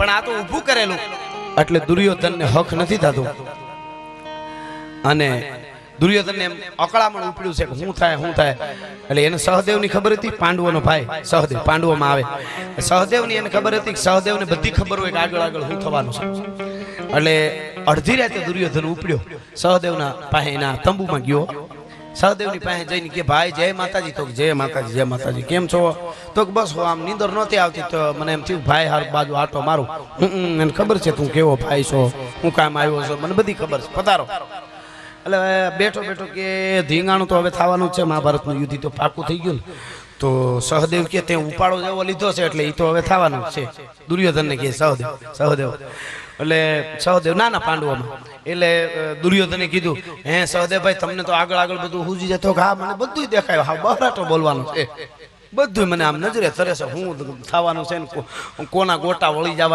પણ આ તો ઊભું કરેલું એટલે દુર્યોધનને હક નથી થતું અને દુર્યોધનને એમ અકળામણ ઉપડ્યું છે કે શું થાય એટલે એને સહદેવની ખબર હતી, પાંડવોનો ભાઈ સહદેવ પાંડવોમાં આવે, સહદેવની એને ખબર હતી કે સહદેવને બધી ખબર હોય કે આગળ આગળ શું થવાનું છે એટલે અડધી રાતે દુર્યોધન ઉપડ્યો સહદેવના પાસે એના તંબુમાં ગયો, સહદેવની પાસે જઈને કે ભાઈ જય માતાજી, તો જય માતાજી જય માતાજી, કેમ છો? તો બસ આમ નીંદર નહોતી આવતી તો મને એમ થયું ભાઈ હાર બાજુ આટો મારું, મને ખબર છે તું કેવો ભાઈ છો, હું કામ આવ્યો છો, મને બધી ખબર છે, પધારો. એટલે બેઠો બેઠો કે ધીંગાણું તો હવે થવાનું જ છે, મહાભારતનું યુદ્ધ તો પાકું થઈ ગયું ને. તો સહદેવ કે તે ઉપાડો જેવો લીધો છે એટલે એ તો હવે થવાનું છે. દુર્યોધનને કે સહદેવ એટલે સહદેવ નાના પાંડવોમાં એટલે દુર્યોધને કીધું હે સહદેવભાઈ તમને તો આગળ આગળ બધું હુજી જતો કે હા મને બધું દેખાયું, હા બહરાટો બોલવાનું છે, બધું મને આમ નજરે તરે છે, હું થવાનું છે ને કોના ગોટા વળી જવા